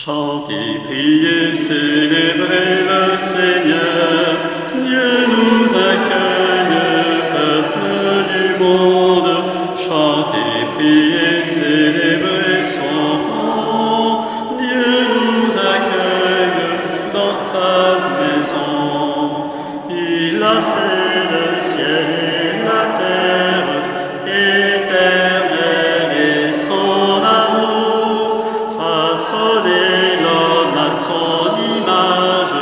Chantez, priez, célébrez le Seigneur. Dieu nous accueille, peuple du monde. Chantez, priez, célébrez son nom. Dieu nous accueille dans sa maison. Il a fait le ciel et la terre, éternel est son amour. Façonné l'homme à son image,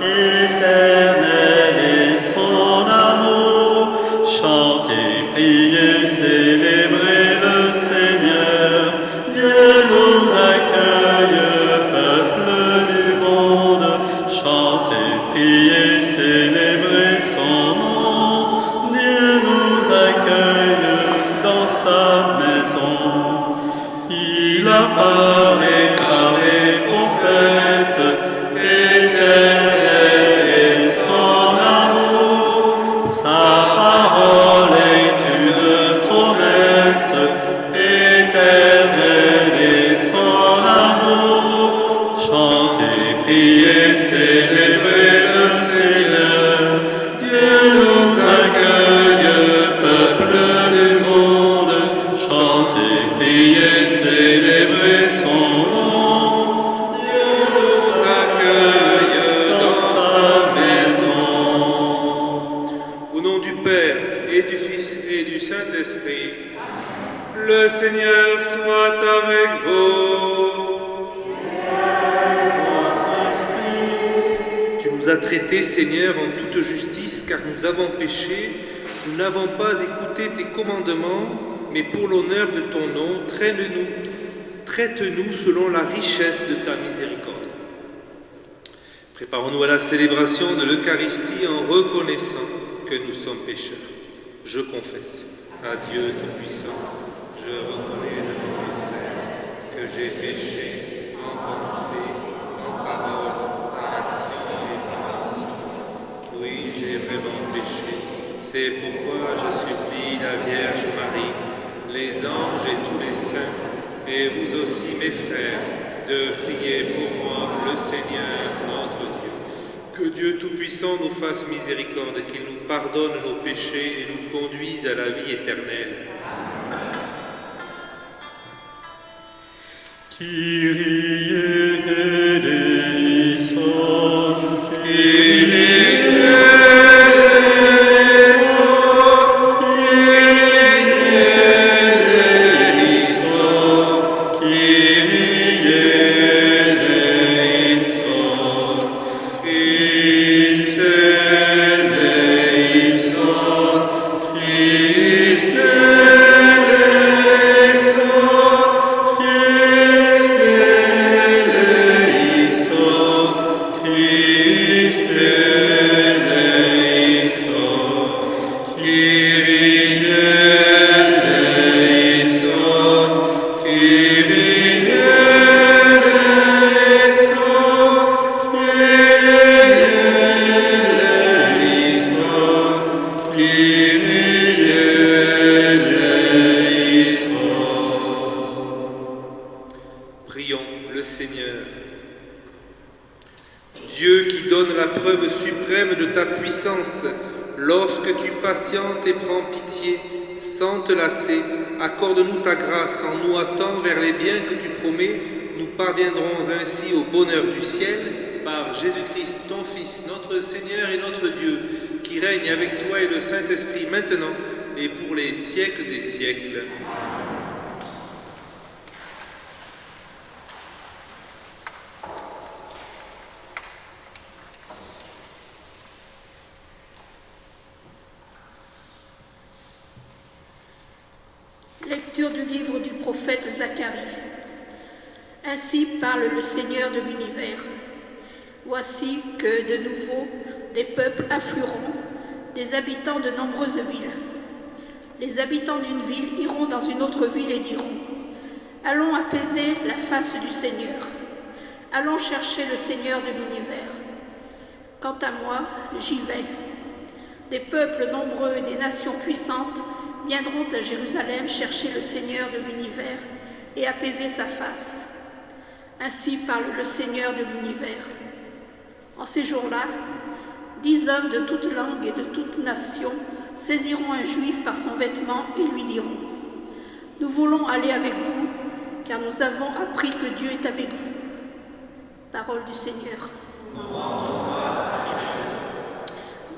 éternel est son amour. Chantez, priez, célébrez le Seigneur. Dieu nous accueille, peuple du monde. Chantez, priez, célébrez son nom. Dieu nous accueille dans sa maison. Il apparaît par les prophètes, éternel est son amour. Sa parole est une promesse, éternel est son amour. Chantez, priez, célébrez le Seigneur. Dieu nous accueille, peuple du monde. Chantez, priez, célébrez son nom. Dieu nous accueille dans sa maison. Au nom du Père et du Fils et du Saint-Esprit, le Seigneur soit avec vous. Tu nous as traités, Seigneur, en toute justice, car nous avons péché. Nous n'avons pas écouté tes commandements, mais pour l'honneur de ton nom, traite-nous selon la richesse de ta miséricorde. Préparons-nous à la célébration de l'Eucharistie en reconnaissant que nous sommes pécheurs. Je confesse à Dieu Tout-Puissant, je reconnais de mes frères que j'ai péché en pensée, en parole, par action et par action. Oui, j'ai vraiment péché. C'est pourquoi je supplie la Vierge Marie, les anges et tous les saints, et vous aussi mes frères, de prier pour moi le Seigneur notre Dieu. Que Dieu Tout-Puissant nous fasse miséricorde, qu'il nous pardonne nos péchés et nous conduise à la vie éternelle. Kyrie eleison, Kyrie Prions le Seigneur. Dieu qui donne la preuve suprême de ta puissance, lorsque tu patientes et prends pitié, sans te lasser, accorde-nous ta grâce en nous hâtant vers les biens que tu promets. Nous parviendrons ainsi au bonheur du ciel par Jésus-Christ, ton Fils, notre Seigneur et notre Dieu, qui règne avec toi et le Saint-Esprit maintenant et pour les siècles des siècles. Lecture du livre du prophète Zacharie. Ainsi parle le Seigneur de l'univers. Voici que de nouveau des peuples afflueront, des habitants de nombreuses villes. Les habitants d'une ville iront dans une autre ville et diront : allons apaiser la face du Seigneur. Allons chercher le Seigneur de l'univers. Quant à moi, j'y vais. Des peuples nombreux et des nations puissantes viendront à Jérusalem chercher le Seigneur de l'univers et apaiser sa face. Ainsi parle le Seigneur de l'univers. En ces jours-là, 10 hommes de toute langue et de toute nation saisiront un juif par son vêtement et lui diront : nous voulons aller avec vous, car nous avons appris que Dieu est avec vous. Parole du Seigneur.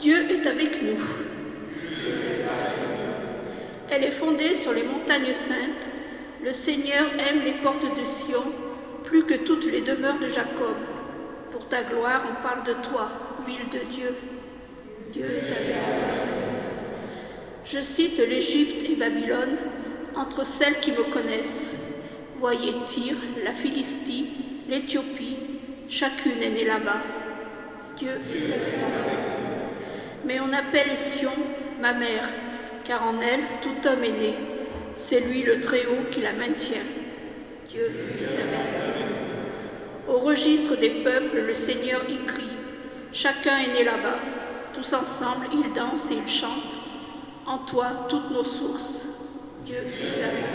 Dieu est avec nous. Elle est fondée sur les montagnes saintes. Le Seigneur aime les portes de Sion plus que toutes les demeures de Jacob. Pour ta gloire, on parle de toi, ville de Dieu. Dieu est avec nous. Je cite l'Égypte et Babylone entre celles qui me connaissent. Voyez Tyr, la Philistie, l'Éthiopie, chacune est née là-bas. Dieu est avec nous. Mais on appelle Sion ma mère, car en elle tout homme est né. C'est lui le Très-Haut qui la maintient. Dieu est avec nous. Au registre des peuples, le Seigneur y crie. Chacun est né là-bas. Tous ensemble, ils dansent et ils chantent. En toi, toutes nos sources. Dieu est avec nous.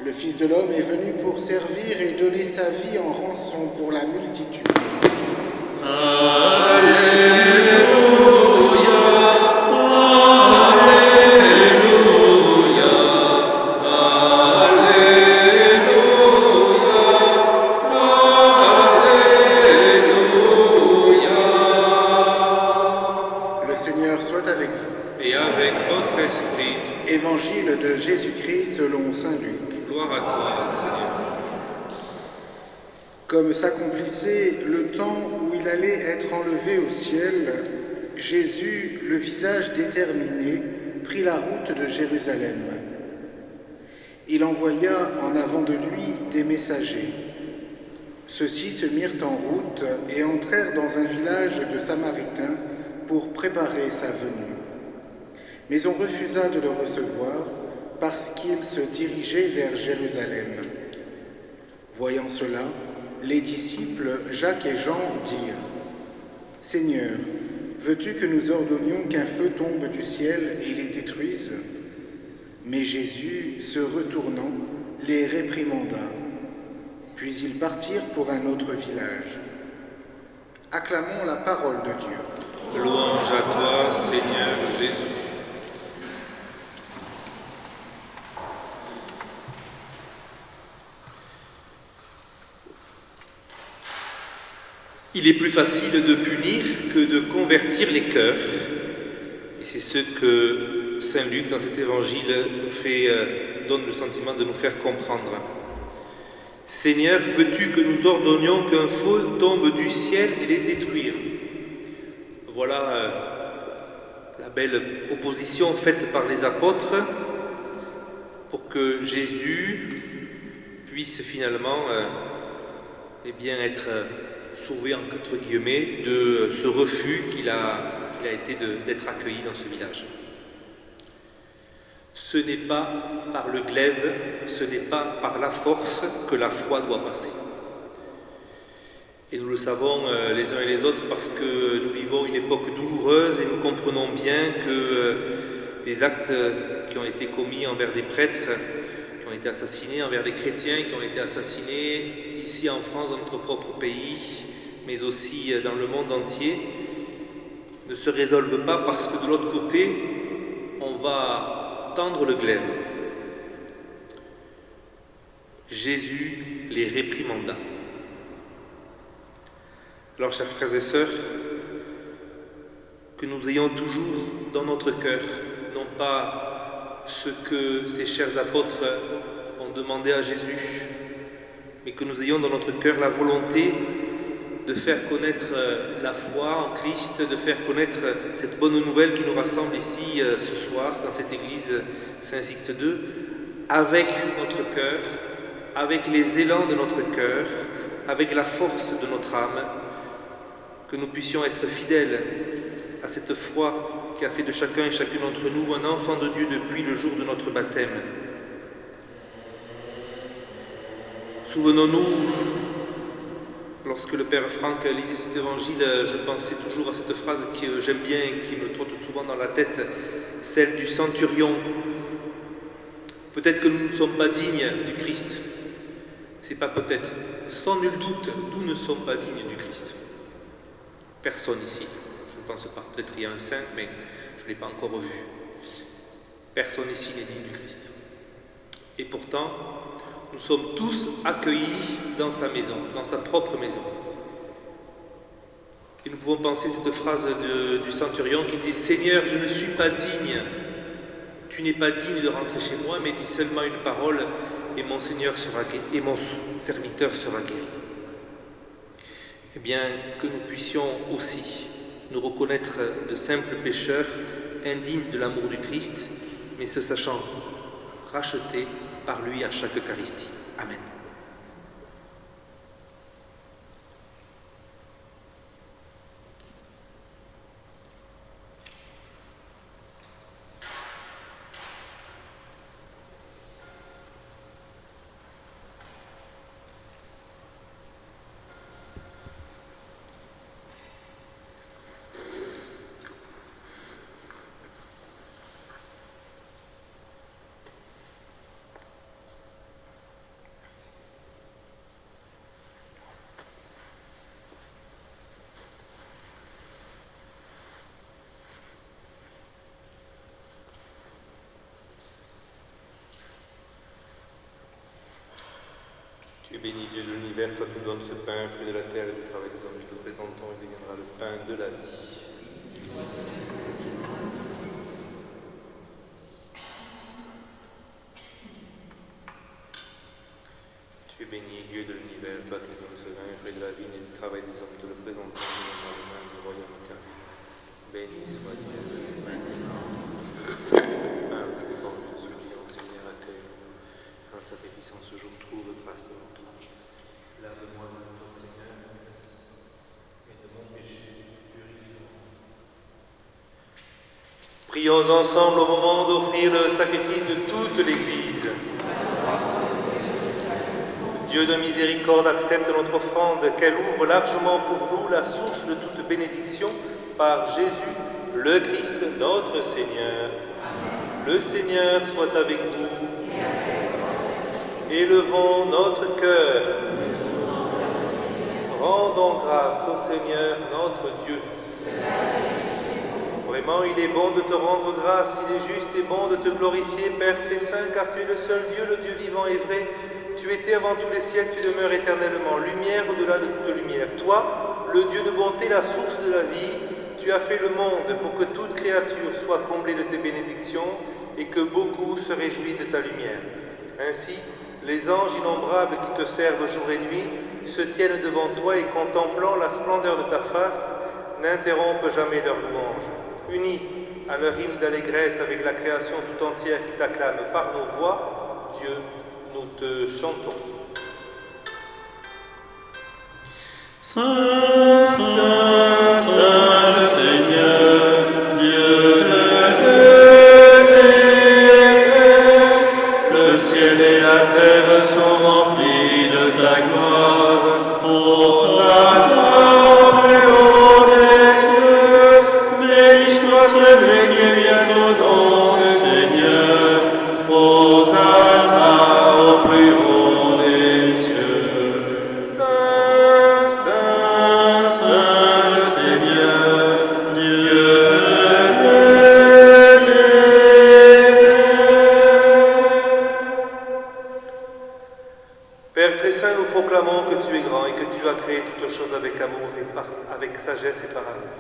Le Fils de l'homme est venu pour servir et donner sa vie en rançon pour la multitude. Le Seigneur soit avec vous. Et avec votre esprit, Évangile de Jésus-Christ selon saint Luc. gloire à toi, Seigneur. Comme s'accomplissait le temps où il allait être enlevé au ciel, Jésus, le visage déterminé, prit la route de Jérusalem. Il envoya en avant de lui des messagers. Ceux-ci se mirent en route et entrèrent dans un village de Samaritains pour préparer sa venue. Mais on refusa de le recevoir parce qu'il se dirigeait vers Jérusalem. Voyant cela, les disciples Jacques et Jean dirent : « Seigneur, veux-tu que nous ordonnions qu'un feu tombe du ciel et les détruise ?» Mais Jésus, se retournant, les réprimanda. Puis ils partirent pour un autre village. Acclamons la parole de Dieu. Louange à toi, Seigneur Jésus. Il est plus facile de punir que de convertir les cœurs. Et c'est ce que Saint Luc, dans cet évangile, donne le sentiment de nous faire comprendre. Seigneur, veux-tu que nous ordonnions qu'un feu tombe du ciel et les détruire ? Voilà la belle proposition faite par les apôtres pour que Jésus puisse finalement être sauvé entre guillemets de ce refus qu'il a été d'être accueilli dans ce village. Ce n'est pas par le glaive, ce n'est pas par la force que la foi doit passer. Et nous le savons les uns et les autres parce que nous vivons une époque douloureuse et nous comprenons bien que les actes qui ont été commis envers des prêtres, qui ont été assassinés, envers des chrétiens qui ont été assassinés ici en France, dans notre propre pays, mais aussi dans le monde entier, ne se résolvent pas parce que de l'autre côté, on va tendre le glaive. Jésus les réprimanda. Alors, chers frères et sœurs, que nous ayons toujours dans notre cœur, non pas ce que ces chers apôtres ont demandé à Jésus, mais que nous ayons dans notre cœur la volonté de faire connaître la foi en Christ, de faire connaître cette bonne nouvelle qui nous rassemble ici ce soir dans cette église Saint-Sixte II, avec notre cœur, avec les élans de notre cœur, avec la force de notre âme, que nous puissions être fidèles à cette foi qui a fait de chacun et chacune d'entre nous un enfant de Dieu depuis le jour de notre baptême. Souvenons-nous, lorsque le Père Franck lisait cet évangile, je pensais toujours à cette phrase que j'aime bien et qui me trotte souvent dans la tête, celle du centurion. Peut-être que nous ne sommes pas dignes du Christ. C'est pas peut-être, sans nul doute, nous ne sommes pas dignes du Christ. Personne ici, je ne pense pas. Peut-être il y a un saint, mais je ne l'ai pas encore revu. Personne ici n'est digne du Christ. Et pourtant, nous sommes tous accueillis dans sa maison, dans sa propre maison. Et nous pouvons penser cette phrase du centurion qui dit « Seigneur, je ne suis pas digne. Tu n'es pas digne de rentrer chez moi, mais dis seulement une parole et mon Seigneur sera guéri, et mon serviteur sera guéri. » Eh bien, que nous puissions aussi nous reconnaître de simples pécheurs, indignes de l'amour du Christ, mais se sachant rachetés par lui à chaque Eucharistie. Amen. Tu es béni, Dieu de l'univers, toi qui nous donnes ce pain, fruit de la terre et du travail des hommes, nous te présentons et deviendra le pain de la vie. Tu es béni, Dieu de l'univers, toi qui nous donnes ce pain, fruit de la vie et du travail des hommes, nous te le présentons et deviendra le pain du royaume éternel. Béni soit Dieu maintenant. Pain plus bon que celui en Seigneur accueille. Quand sa sacrifice en ce jour trouve grâce devant toi. Lave-moi de ton Seigneur, et de mon péché, purifie-moi. Prions ensemble au moment d'offrir le sacrifice de toute l'Église. Dieu de miséricorde, accepte notre offrande, qu'elle ouvre largement pour nous la source de toute bénédiction par Jésus, le Christ, notre Seigneur. Le Seigneur soit avec vous. Élevons notre cœur. Rendons grâce au Seigneur notre Dieu. Vraiment, il est bon de te rendre grâce, il est juste et bon de te glorifier, Père très saint, car tu es le seul Dieu, le Dieu vivant et vrai. Tu étais avant tous les siècles, tu demeures éternellement, lumière au-delà de toute lumière. Toi, le Dieu de bonté, la source de la vie, tu as fait le monde pour que toute créature soit comblée de tes bénédictions et que beaucoup se réjouissent de ta lumière. Ainsi, les anges innombrables qui te servent jour et nuit se tiennent devant toi et contemplant la splendeur de ta face, n'interrompent jamais leur louange. Unis à leur hymne d'allégresse avec la création tout entière qui t'acclame par nos voix, Dieu, nous te chantons. Saint, Saint, Saint, le Seigneur, Dieu de l'univers, le ciel et la terre sont remplis de ta gloire. Hosanna, plus haut des cieux, béni soit celui qui vient au nom du Seigneur. Hosanna au plus haut des cieux. Saint, Saint, Saint, le Seigneur, Dieu de l'univers. Père très saint, nous proclamons que tu es grand et que tu as créé toutes choses avec amour et avec sagesse et par amour.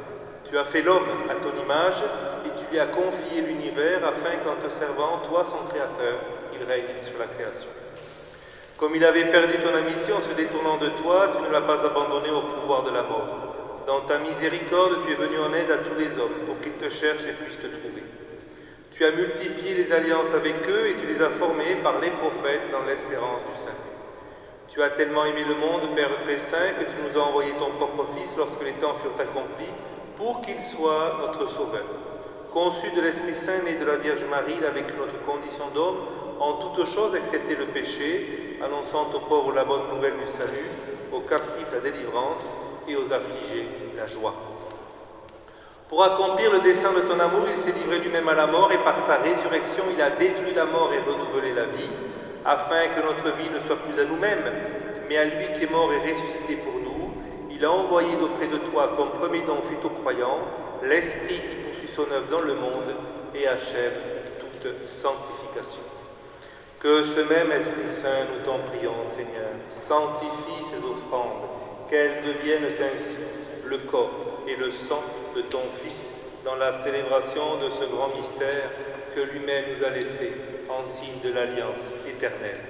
Tu as fait l'homme à ton image et tu lui as confié l'univers afin qu'en te servant, toi son créateur, il règne sur la création. Comme il avait perdu ton amitié en se détournant de toi, tu ne l'as pas abandonné au pouvoir de la mort. Dans ta miséricorde, tu es venu en aide à tous les hommes pour qu'ils te cherchent et puissent te trouver. Tu as multiplié les alliances avec eux et tu les as formés par les prophètes dans l'espérance du salut. Tu as tellement aimé le monde, Père très saint, que tu nous as envoyé ton propre Fils lorsque les temps furent accomplis, pour qu'il soit notre Sauveur. Conçu de l'Esprit Saint, né de la Vierge Marie, il a vécu notre condition d'homme, en toutes choses excepté le péché, annonçant aux pauvres la bonne nouvelle du salut, aux captifs la délivrance et aux affligés la joie. Pour accomplir le dessein de ton amour, il s'est livré lui-même à la mort et par sa résurrection, il a détruit la mort et renouvelé la vie, afin que notre vie ne soit plus à nous-mêmes, mais à lui qui est mort et ressuscité pour nous. Il a envoyé d'auprès de toi, comme premier don fait aux croyants, l'Esprit qui poursuit son œuvre dans le monde et achève toute sanctification. Que ce même Esprit Saint, nous t'en prions, Seigneur, sanctifie ces offrandes, qu'elles deviennent ainsi le corps et le sang de ton Fils dans la célébration de ce grand mystère que lui-même nous a laissé en signe de l'alliance éternelle.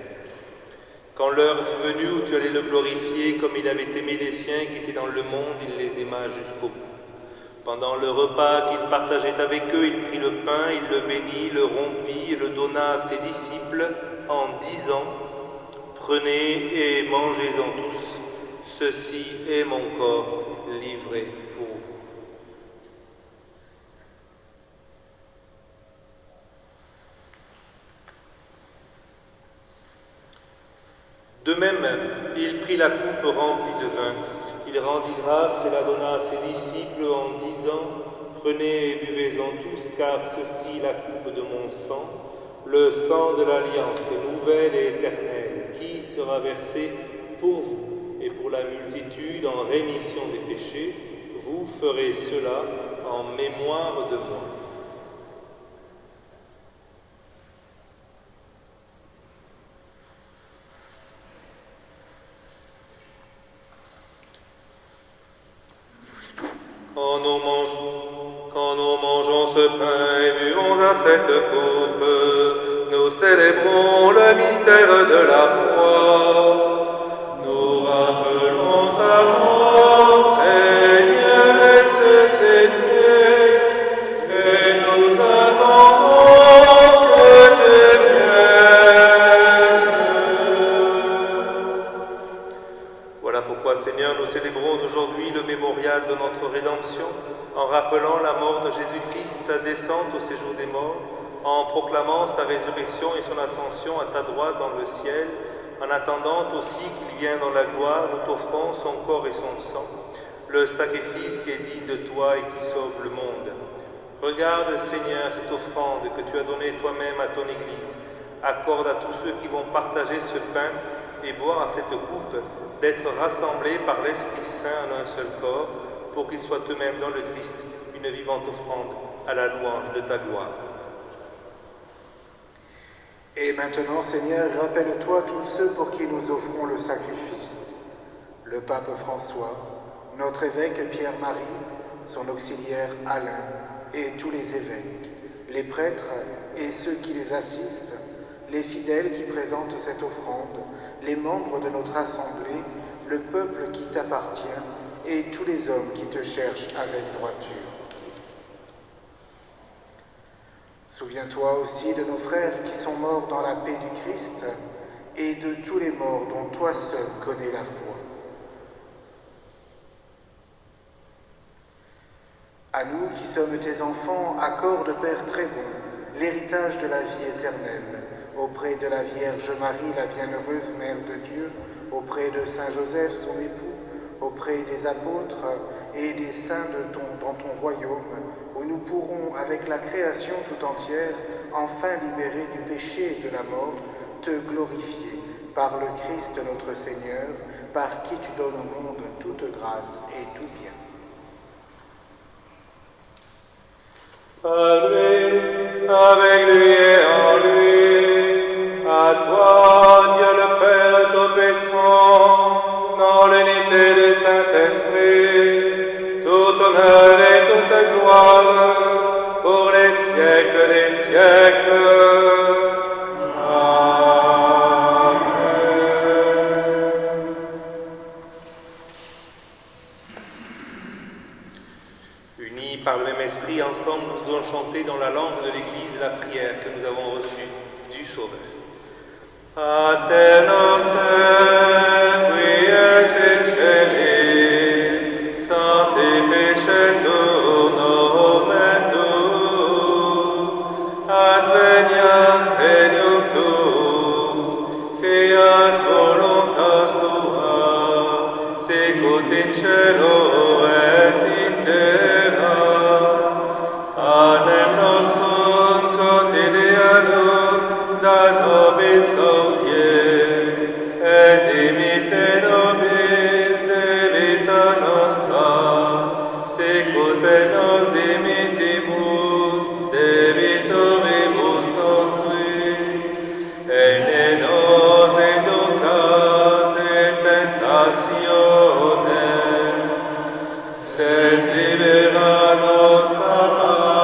Quand l'heure fut venue où tu allais le glorifier, comme il avait aimé les siens qui étaient dans le monde, il les aima jusqu'au bout. Pendant le repas qu'il partageait avec eux, il prit le pain, il le bénit, le rompit et le donna à ses disciples en disant « Prenez et mangez-en tous, ceci est mon corps livré pour vous. » De même, il prit la coupe remplie de vin. Il rendit grâce et la donna à ses disciples en disant « Prenez et buvez-en tous, car ceci est la coupe de mon sang, le sang de l'alliance nouvelle et éternelle, qui sera versé pour vous et pour la multitude en rémission des péchés. Vous ferez cela en mémoire de moi. » Quand nous mangeons ce pain et buvons à cette coupe, nous célébrons le mystère de la foi. Nous rappelons ta mort, Seigneur, ressuscité, et nous attendons que tu viennes. Voilà pourquoi, Seigneur, nous célébrons aujourd'hui le mémorial de notre rédemption, en rappelant la mort de Jésus-Christ, sa descente au séjour des morts, en proclamant sa résurrection et son ascension à ta droite dans le ciel, en attendant aussi qu'il vienne dans la gloire, nous t'offrons son corps et son sang, le sacrifice qui est digne de toi et qui sauve le monde. Regarde, Seigneur, cette offrande que tu as donnée toi-même à ton Église. Accorde à tous ceux qui vont partager ce pain et boire à cette coupe d'être rassemblés par l'Esprit Saint en un seul corps, pour qu'ils soient eux-mêmes dans le Christ une vivante offrande à la louange de ta gloire. Et maintenant, Seigneur, rappelle-toi tous ceux pour qui nous offrons le sacrifice. Le pape François, notre évêque Pierre-Marie, son auxiliaire Alain, et tous les évêques, les prêtres et ceux qui les assistent, les fidèles qui présentent cette offrande, les membres de notre assemblée, le peuple qui t'appartient, et tous les hommes qui te cherchent avec droiture. Souviens-toi aussi de nos frères qui sont morts dans la paix du Christ et de tous les morts dont toi seul connais la foi. À nous qui sommes tes enfants, accorde, Père très bon, l'héritage de la vie éternelle, auprès de la Vierge Marie, la bienheureuse Mère de Dieu, auprès de Saint Joseph, son époux, auprès des apôtres et des saints dans ton royaume, où nous pourrons, avec la création tout entière, enfin libérés du péché et de la mort, te glorifier par le Christ notre Seigneur, par qui tu donnes au monde toute grâce et tout bien. Avec lui et en lui, à toi, Dieu le Père Tout-Puissant, dans l'unité du Saint-Esprit, tout honneur et toute gloire, pour les siècles des siècles. Unis par le même esprit, ensemble, nous allons chanter dans la langue de l'Église la prière que nous avons reçue du Sauveur. Pater noster, ut in cielo et in terra. Panem nostrum quotidianum da nobis hodie, et dimitte nobis debita nostra, sicut et nos dimittimus debitoribus nostris, et ne nos inducas in tentationem, sed libera nos a malo.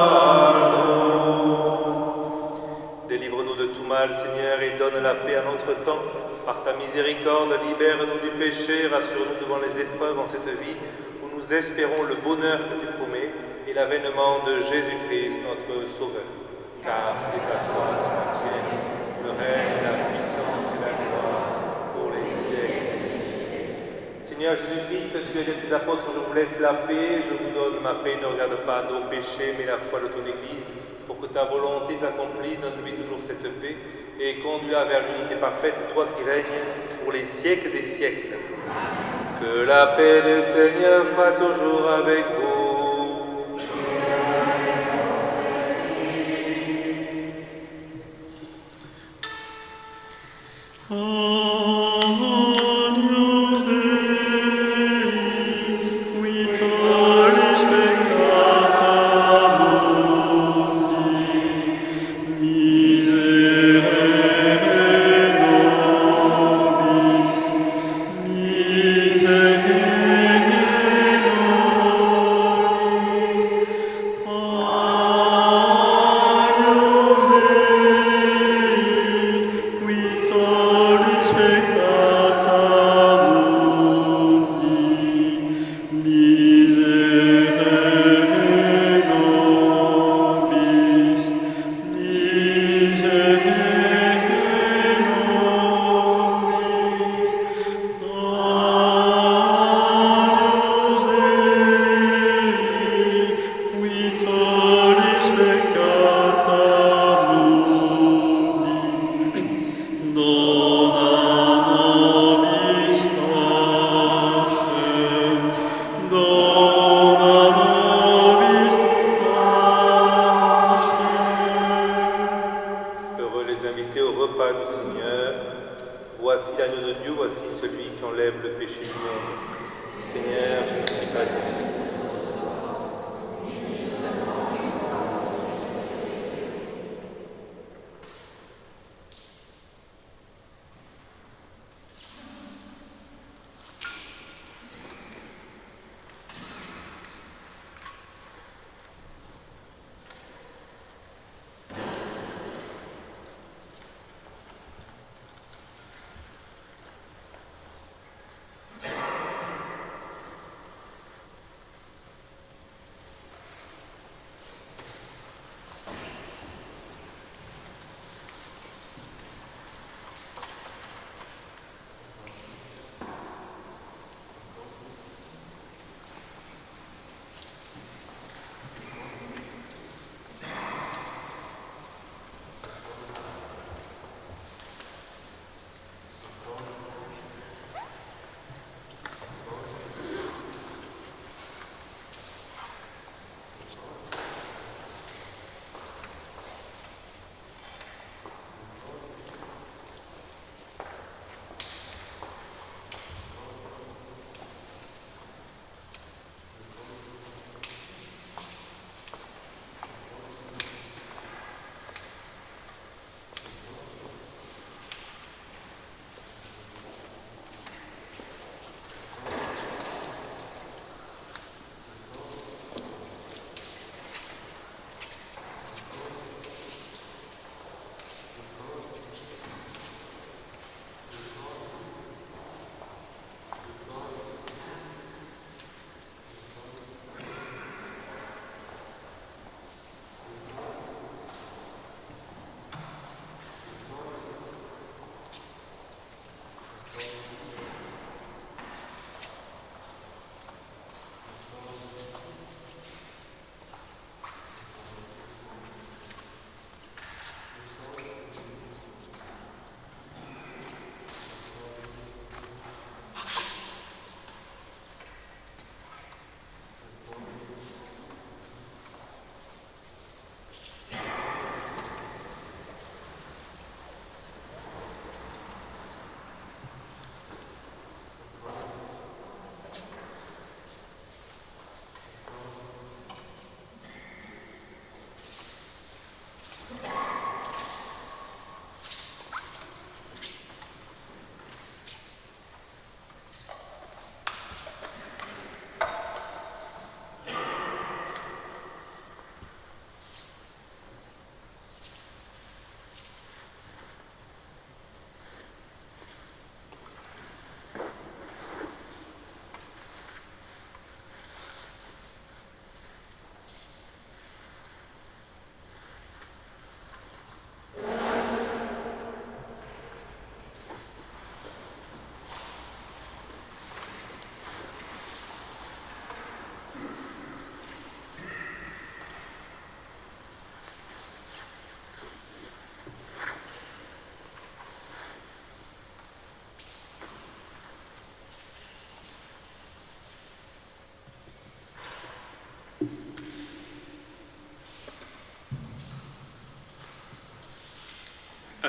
Délivre-nous de tout mal, Seigneur, et donne la paix à notre temps. Par ta miséricorde, libère-nous du péché, rassure-nous devant les épreuves en cette vie, où nous espérons le bonheur que tu promets et l'avènement de Jésus-Christ, notre Sauveur. Car c'est à toi qu'appartiennent le règne, la puissance et la gloire pour les siècles des siècles. Seigneur Jésus-Christ, tu as dit à tes apôtres, je vous laisse la paix, je vous donne ma paix, ne regarde pas nos péchés, mais la foi de ton Église, pour que ta volonté s'accomplisse, donne-lui toujours cette paix, et conduis-la vers l'unité parfaite, toi qui règnes pour les siècles des siècles. Que la paix du Seigneur soit toujours avec vous. Agnus Dei, qui tollis peccata mundi, miserere nobis, miserere nobis. Agnus Dei, qui tollis peccata mundi, miserere nobis, miserere nobis. Agnus Dei, qui tollis peccata mundi, dona nobis pacem, dona nobis pacem. Heureux les invités au repas du Seigneur. Voici l'agneau de Dieu, voici celui qui enlève le péché du monde. Seigneur, je ne suis pas digne.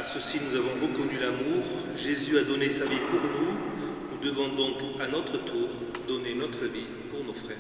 À ceci nous avons reconnu l'amour. Jésus a donné sa vie pour nous. Nous devons donc à notre tour donner notre vie pour nos frères.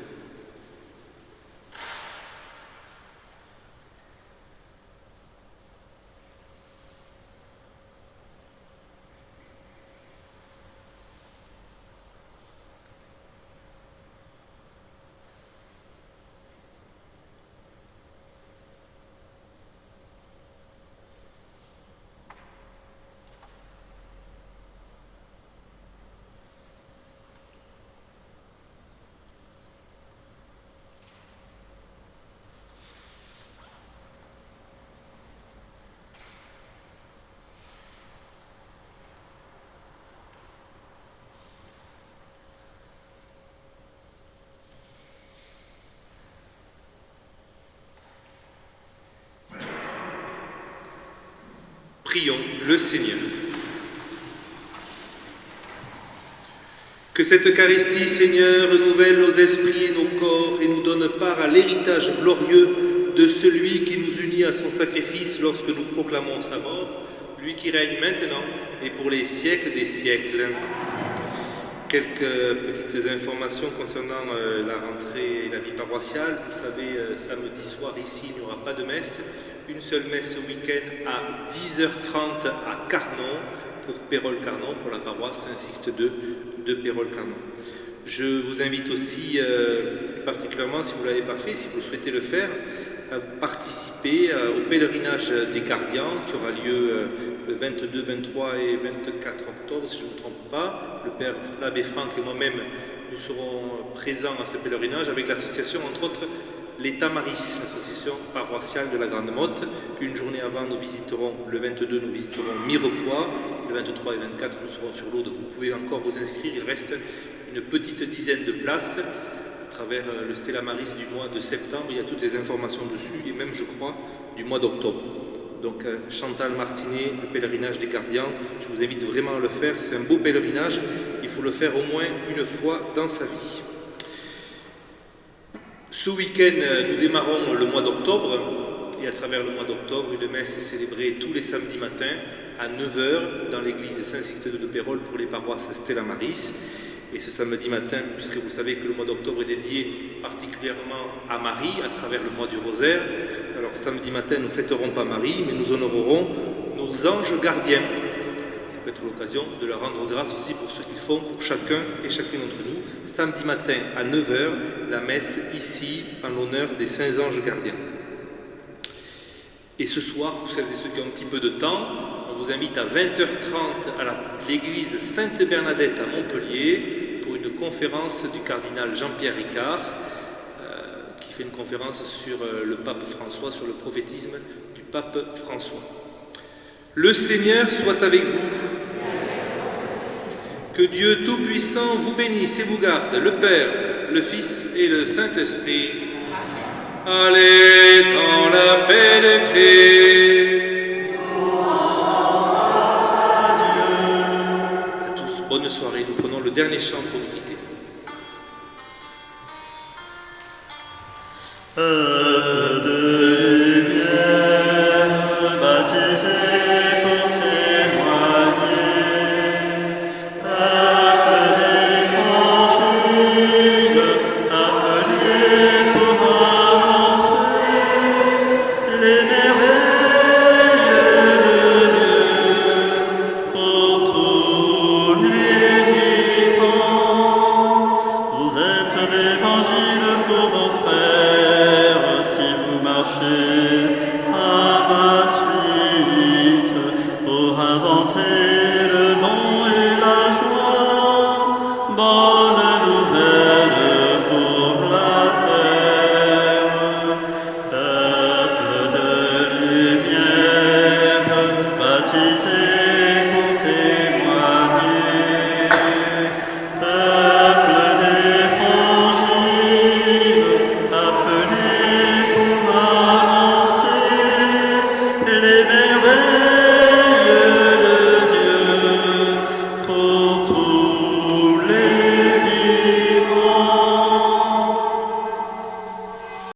Prions le Seigneur. Que cette Eucharistie, Seigneur, renouvelle nos esprits et nos corps et nous donne part à l'héritage glorieux de celui qui nous unit à son sacrifice lorsque nous proclamons sa mort, lui qui règne maintenant et pour les siècles des siècles. Quelques petites informations concernant la rentrée et la vie paroissiale. Vous savez, samedi soir ici, il n'y aura pas de messe. Une seule messe au week-end à 10h30 à Carnon, pour Pérol-Carnon, pour la paroisse Saint-Sixte de Pérol-Carnon. Je vous invite aussi, particulièrement si vous ne l'avez pas fait, si vous souhaitez le faire, à participer au pèlerinage des gardiens qui aura lieu le 22, 23 et 24 octobre, si je ne me trompe pas. Le Père l'abbé Franck et moi-même, nous serons présents à ce pèlerinage avec l'association, entre autres, les Tamaris, l'association paroissiale de la Grande Motte. Une journée avant, nous visiterons, le 22, nous visiterons Mirepoix. Le 23 et 24, nous serons sur l'Aude. Vous pouvez encore vous inscrire. Il reste une petite dizaine de places. À travers le Stella Maris du mois de septembre, il y a toutes les informations dessus, et même, je crois, du mois d'octobre. Donc, Chantal Martinet, le pèlerinage des gardiens, je vous invite vraiment à le faire. C'est un beau pèlerinage. Il faut le faire au moins une fois dans sa vie. Ce week-end, nous démarrons le mois d'octobre, et à travers le mois d'octobre, une messe est célébrée tous les samedis matins à 9h dans l'église Saint-Sixte de Pérol pour les paroisses Stella Maris. Et ce samedi matin, puisque vous savez que le mois d'octobre est dédié particulièrement à Marie, à travers le mois du rosaire, alors samedi matin, nous ne fêterons pas Marie, mais nous honorerons nos anges gardiens. Ça peut être l'occasion de leur rendre grâce aussi pour ce qu'ils font pour chacun et chacune d'entre nous. Samedi matin à 9h, la messe ici en l'honneur des saints anges gardiens. Et ce soir, pour celles et ceux qui ont un petit peu de temps, on vous invite à 20h30 à l'église Sainte-Bernadette à Montpellier pour une conférence du cardinal Jean-Pierre Ricard qui fait une conférence sur le pape François, sur le prophétisme du pape François. Le Seigneur soit avec vous. Que Dieu Tout-Puissant vous bénisse et vous garde, le Père, le Fils et le Saint-Esprit. Allez dans la paix de Christ. À tous, bonne soirée. Nous prenons le dernier chant pour nous quitter.